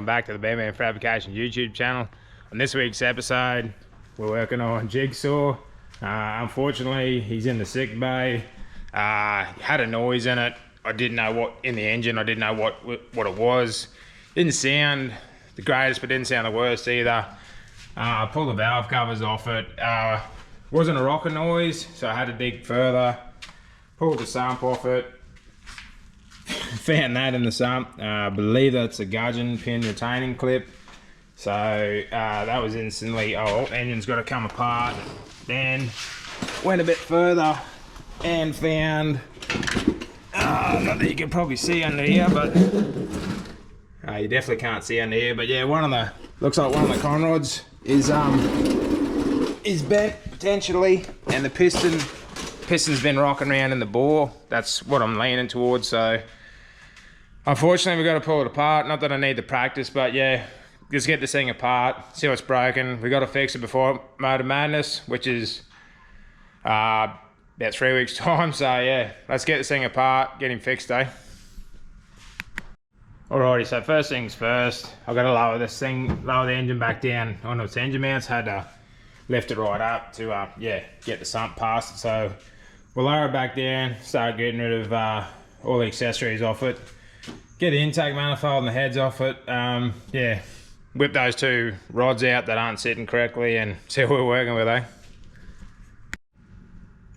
welcome back to the Bearman Fabrication YouTube channel. On this week's episode, we're working on Jigsaw. Unfortunately, he's in the sick bay. Had a noise in it. I didn't know what in the engine. I didn't know what it was. Didn't sound the greatest, but didn't sound the worst either. I pulled the valve covers off it. Wasn't a rocker noise, so I had to dig further. Pulled the sump off it. Found that in the sump. I believe that's a gudgeon pin retaining clip. So that was instantly, engine's got to come apart. Then went a bit further and found, not that you can probably see under here, but you definitely can't see under here. But yeah, looks like one of the con rods is bent potentially, and the piston's been rocking around in the bore. That's what I'm leaning towards. So unfortunately, we've got to pull it apart. Not that I need the practice, but yeah, just get this thing apart, see what's broken. We got to fix it before Motor Madness, which is about 3 weeks time. So yeah, let's get this thing apart, get him fixed, eh? Alrighty, so first things first, I've got to lower the engine back down onto its engine mounts. Had to lift it right up to get the sump past it. So we'll lower it back down, start getting rid of all the accessories off it, get the intake manifold and the heads off it. Yeah, whip those two rods out that aren't sitting correctly and see what we're working with, eh?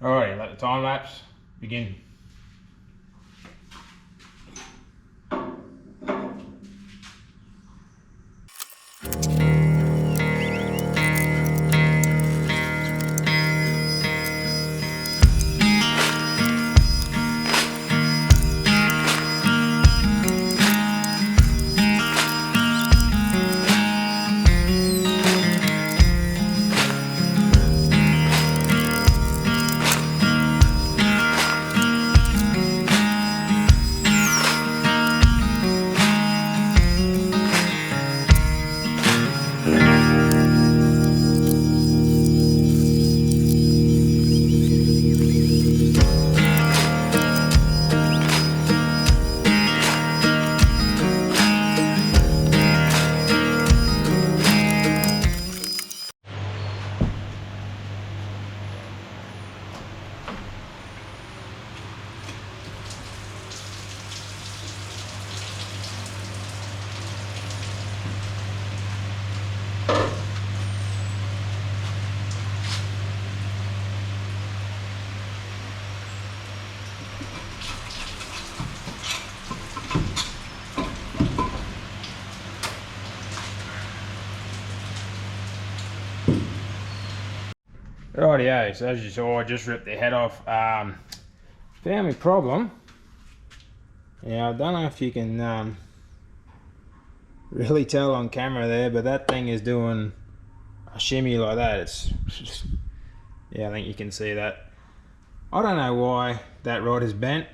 Alrighty, let the time lapse begin. Rightio, so as you saw, I just ripped the head off. Family problem. Yeah, I don't know if you can really tell on camera there, but that thing is doing a shimmy like that. It's yeah, I think you can see that. I don't know why that rod is bent.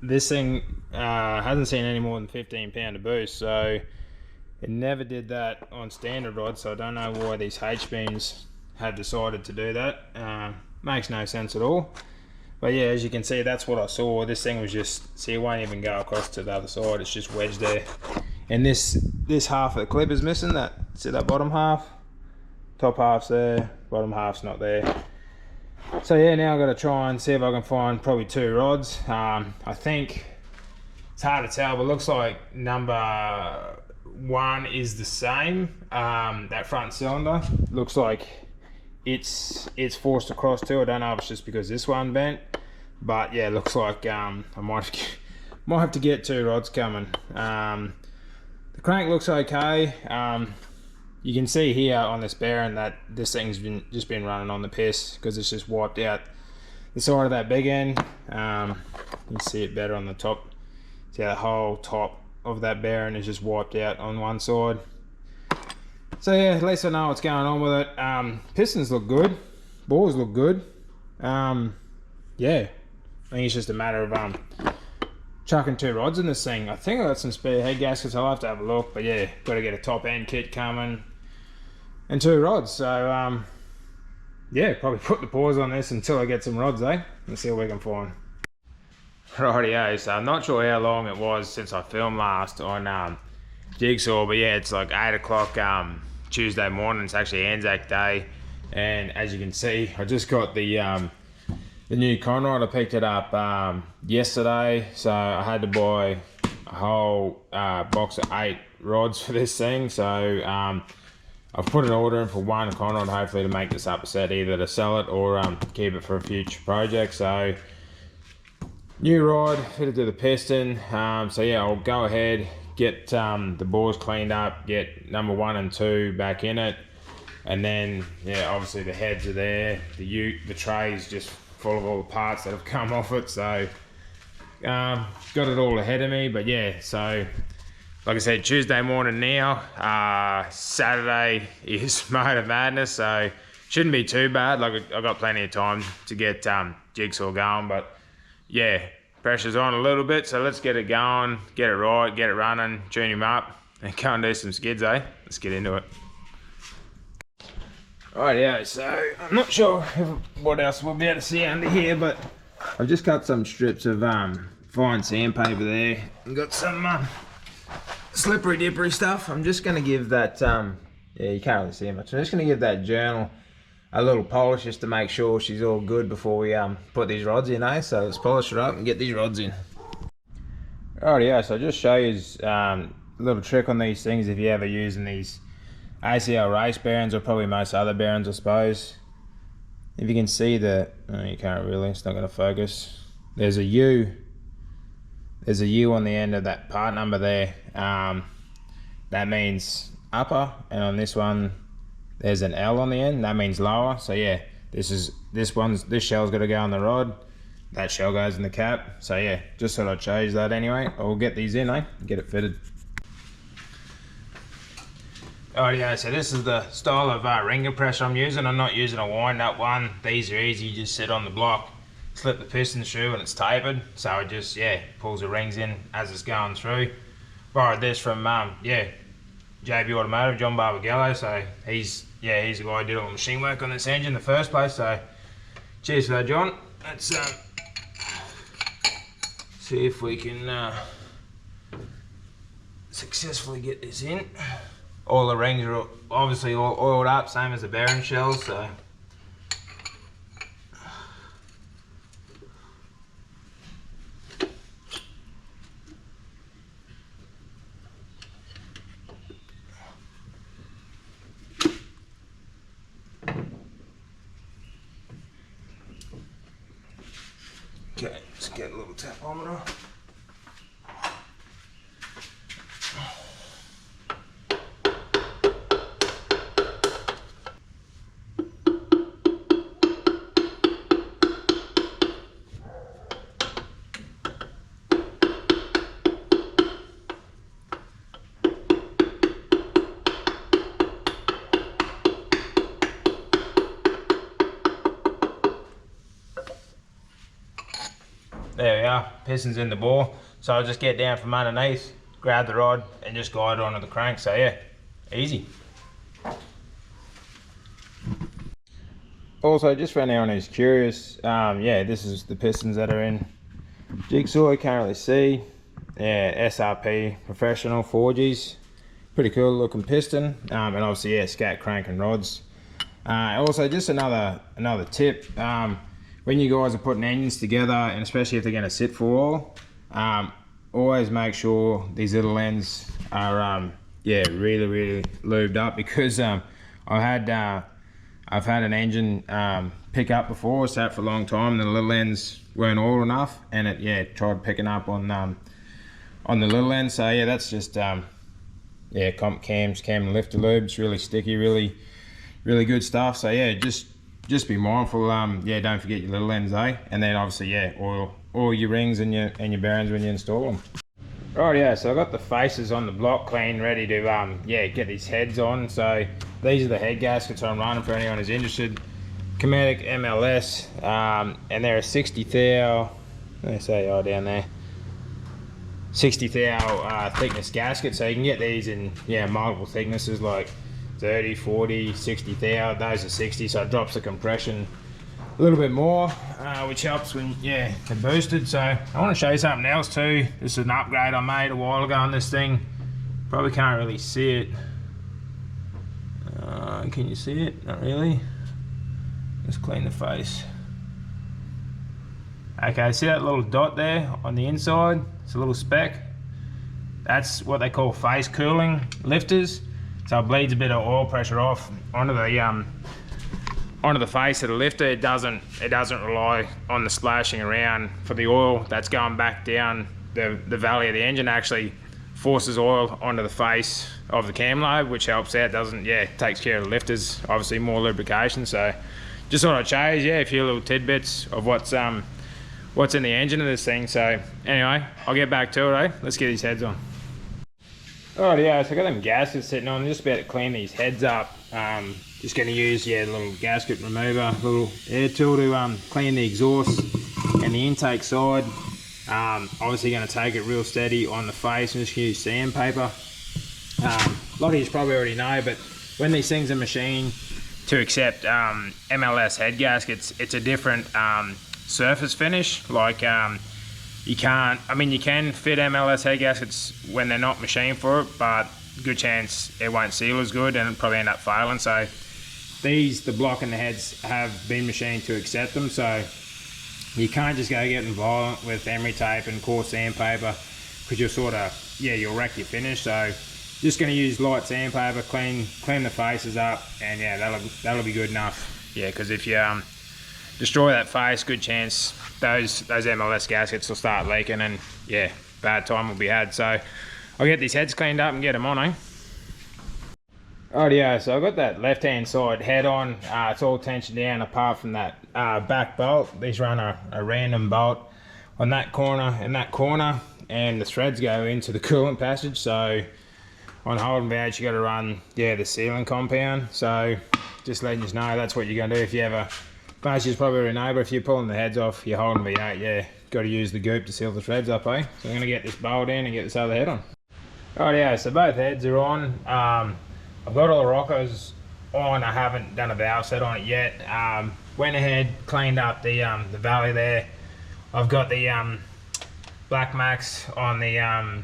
This thing hasn't seen any more than 15 pound of boost, so it never did that on standard rods. So I don't know why these H-beams have decided to do that. Makes no sense at all. But yeah, as you can see, that's what I saw. This thing was just, see, it won't even go across to the other side. It's just wedged there. And this half of the clip is missing. See that bottom half? Top half's there, bottom half's not there. So yeah, now I've got to try and see if I can find probably two rods. I think it's hard to tell, but it looks like number one is the same. That front cylinder looks like it's forced across too. I don't know if it's just because this one bent, but yeah, it looks like I might have to get two rods coming. The crank looks okay. You can see here on this bearing that this thing's just been running on the piss because it's just wiped out the side of that big end. You can see it better on the top. See how the whole top of that bearing is just wiped out on one side. So yeah, at least I know what's going on with it. Pistons look good, bores look good. Yeah, I think it's just a matter of chucking two rods in this thing. I think I got some spare head gaskets. I'll have to have a look, but yeah, got to get a top end kit coming and two rods. So yeah, probably put the pause on this until I get some rods, eh? And see what we can find. Rightio, so I'm not sure how long it was since I filmed last on Jigsaw, but yeah, it's like 8 o'clock Tuesday morning. It's actually Anzac Day, and as you can see, I just got the new conrod. I picked it up yesterday, so I had to buy a whole box of 8 rods for this thing. So I've put an order in for 1 conrod, hopefully to make this up a set, either to sell it or keep it for a future project. So new rod fitted to the piston. So yeah, I'll go ahead, get the bores cleaned up, get number 1 and 2 back in it, and then yeah, obviously the heads are there. The tray's just full of all the parts that have come off it. So got it all ahead of me. But yeah, so like I said, Tuesday morning now. Saturday is Motor Madness, so shouldn't be too bad. Like I've got plenty of time to get Jigsaw going, but yeah, pressure's on a little bit, so let's get it going, get it right, get it running, tune him up, and go and do some skids, eh? Let's get into it. Right, yeah, so I'm not sure what else we'll be able to see under here, but I've just cut some strips of fine sandpaper there, and got some slippery dippery stuff. I'm just going to give that, yeah, you can't really see much. I'm just going to give that journal a little polish just to make sure she's all good before we put these rods in, eh? So let's polish her up and get these rods in. Alright, yeah, so I'll just show you a little trick on these things if you're ever using these ACL race bearings, or probably most other bearings, I suppose. If you can see the, oh, you can't really, it's not going to focus. There's a U on the end of that part number there. That means upper, and on this one there's an L on the end, that means lower. So yeah, this shell's got to go on the rod, that shell goes in the cap. So yeah, just thought I'd change that anyway. I'll get these in, eh, and get it fitted. Alright, yeah, so this is the style of ring compressor I'm using. I'm not using a wind-up one. These are easy, you just sit on the block, slip the piston through, and it's tapered. So it just, yeah, pulls the rings in as it's going through. Borrowed this from, yeah, JB Automotive, John Barbagallo. So he's the guy who did all the machine work on this engine in the first place. So cheers for that, John. Let's see if we can successfully get this in. All the rings are obviously all oiled up, same as the bearing shells, so. Okay, let's get a little tapometer. There we are, piston's in the bore. So I'll just get down from underneath, grab the rod, and just guide it onto the crank. So yeah, easy. Also, just for anyone who's curious, yeah, this is the pistons that are in Jigsaw. You can't really see. Yeah, SRP Professional 4Gs. Pretty cool looking piston. And obviously, yeah, scat crank and rods. Also, just another tip. When you guys are putting engines together, and especially if they're going to sit for a while, always make sure these little ends are yeah, really lubed up, because I've had an engine pick up before, sat for a long time, and the little ends weren't oiled enough, and it, yeah, tried picking up on the little end. So yeah, that's just yeah, cam and lifter lube. It's really sticky, really good stuff. So yeah, just be mindful. Yeah, don't forget your little ends, eh? And then obviously, yeah, oil your rings and your bearings when you install them. Right, yeah, so I got the faces on the block clean, ready to yeah, get these heads on. So these are the head gaskets I'm running for anyone who's interested. Cometic MLS, and they're a 60 thou. They say down there, 60 thou thickness gasket. So you can get these in, yeah, multiple thicknesses, like 30, 40, 60 thou. Those are 60, so it drops the compression a little bit more, which helps when, yeah, they're boosted. So I want to show you something else too. This is an upgrade I made a while ago on this thing. Probably can't really see it. Can you see it? Not really. Let's clean the face. Okay, see that little dot there on the inside? It's a little speck. That's what they call face cooling lifters. So it bleeds a bit of oil pressure off onto the face of the lifter. It doesn't rely on the splashing around for the oil that's going back down the valley of the engine. Actually forces oil onto the face of the cam lobe, which helps out. Takes care of the lifters, obviously more lubrication. So just thought I'd show you, a few little tidbits of what's in the engine of this thing. So anyway, I'll get back to it, Let's get these heads on. Alright, yeah, so I got them gaskets sitting on. I'm just about to clean these heads up. Just going to use the little gasket remover, little air tool to clean the exhaust and the intake side. Obviously going to take it real steady on the face and just use sandpaper. A lot of you probably already know, but when these things are machined to accept MLS head gaskets, it's a different surface finish. Like you can fit MLS head gaskets when they're not machined for it, but good chance it won't seal as good and it'll probably end up failing. So the block and the heads have been machined to accept them, so you can't just go getting violent with emery tape and coarse sandpaper, because you'll wreck your finish. So just going to use light sandpaper, clean the faces up, and yeah, that'll be good enough. Yeah, because if you destroy that face, good chance those MLS gaskets will start leaking, and yeah, bad time will be had. So I'll get these heads cleaned up and get them on, Rightio, so I've got that left hand side head on. It's all tensioned down apart from that back bolt. These run a random bolt on that corner and that corner, and the threads go into the coolant passage. So on holding valves, you got to run the sealing compound. So just letting you know that's what you're going to do if you ever. Most of you probably already know, but if you're pulling the heads off, you're holding V8, got to use the goop to seal the threads up, So I'm going to get this bolt in and get this other head on. Rightio, so both heads are on. I've got all the rockers on. I haven't done a valve set on it yet. Went ahead, cleaned up the valley there. I've got the black max on the end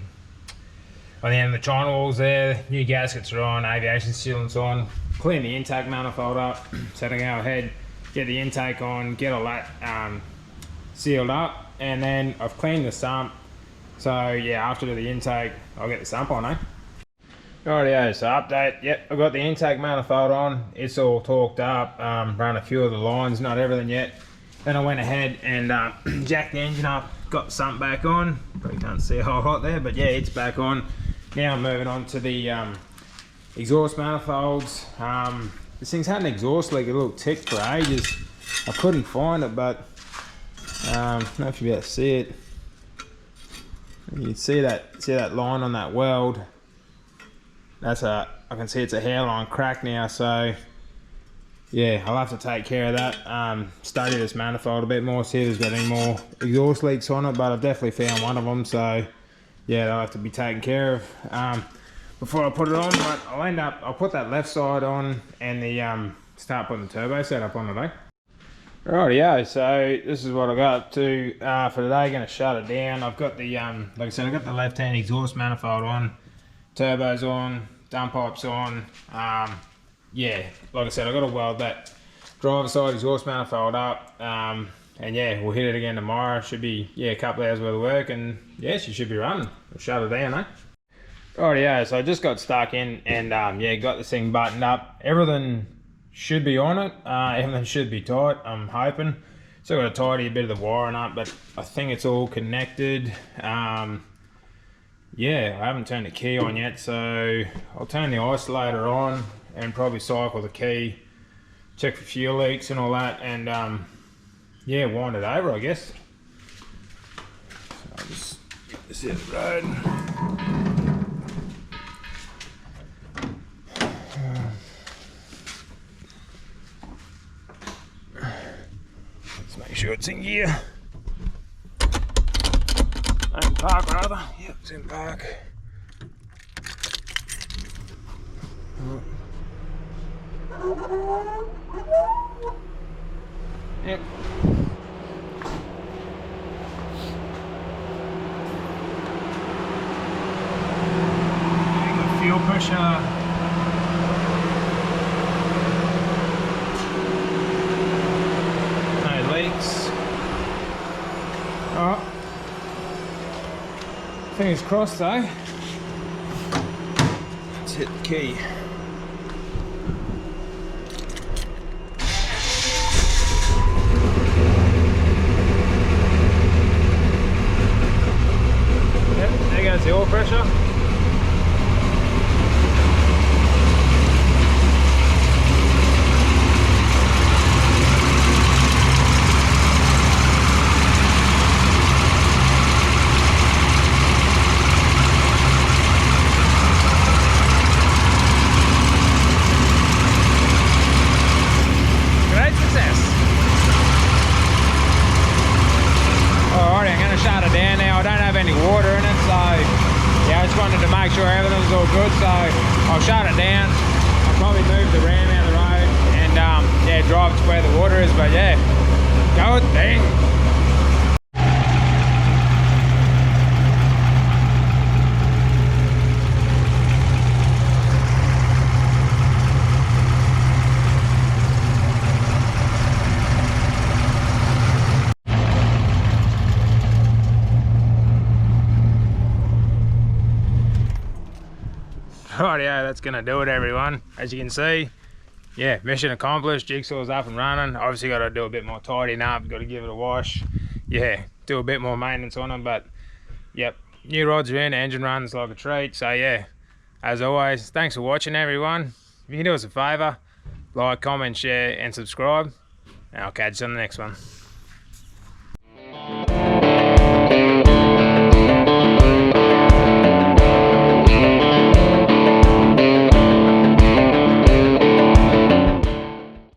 of the china walls there. New gaskets are on, aviation sealant's on. Clean the intake manifold up, so I can go ahead, get the intake on, get all that sealed up, and then I've cleaned the sump. So yeah, after the intake, I'll get the sump on, Rightio, so update. Yep, I've got the intake manifold on. It's all torqued up. Run a few of the lines, not everything yet. Then I went ahead and jacked the engine up, got the sump back on. Probably can't see a whole lot there, but yeah, it's back on. Now I'm moving on to the exhaust manifolds. This thing's had an exhaust leak, a little tick for ages. I couldn't find it, but I don't know if you'll be able to see it. You can see that line on that weld. I can see it's a hairline crack now, so yeah, I'll have to take care of that. Study this manifold a bit more, see if there's got any more exhaust leaks on it, but I've definitely found one of them, so yeah, they'll have to be taken care of before I put it on. But I'll put that left side on and the start putting the turbo setup on today. Rightio, so this is what I got up to for today. Going to shut it down. I've got the like I said, I've got the left hand exhaust manifold on, turbos on, dump pipes on. Yeah, like I said, I've got to weld that driver side exhaust manifold up, and yeah, we'll hit it again tomorrow. Should be a couple hours worth of work, and yes, you should be running. We'll shut it down, Rightio, so I just got stuck in and yeah, got this thing buttoned up. Everything should be on it. Everything should be tight, I'm hoping. Still got to tidy a bit of the wiring up, but I think it's all connected. Yeah, I haven't turned the key on yet, so I'll turn the isolator on and probably cycle the key, check for fuel leaks and all that, and yeah, wind it over, I guess. So I'll just get this out of the road. Let's make sure it's in gear. In park rather. Yep, it's in park. Yep. There you go. pressure. No leaks. Oh, fingers crossed though. Let's hit the key. Yep, there goes the oil pressure. Alrighty, I'm going to shut it down now. I don't have any water in it, so yeah, I just wanted to make sure everything's all good, so I'll shut it down. I'll probably move the ram out of the road and yeah, drive to where the water is, but yeah, good thing. Rightio, that's gonna do it, everyone. As you can see, yeah, mission accomplished. Jigsaw's up and running. Obviously got to do a bit more tidying up, got to give it a wash, yeah, do a bit more maintenance on them, but yep, new rods are in, engine runs like a treat. So yeah, as always, thanks for watching, everyone. If you can do us a favor, like, comment, share and subscribe, and I'll catch you on the next one.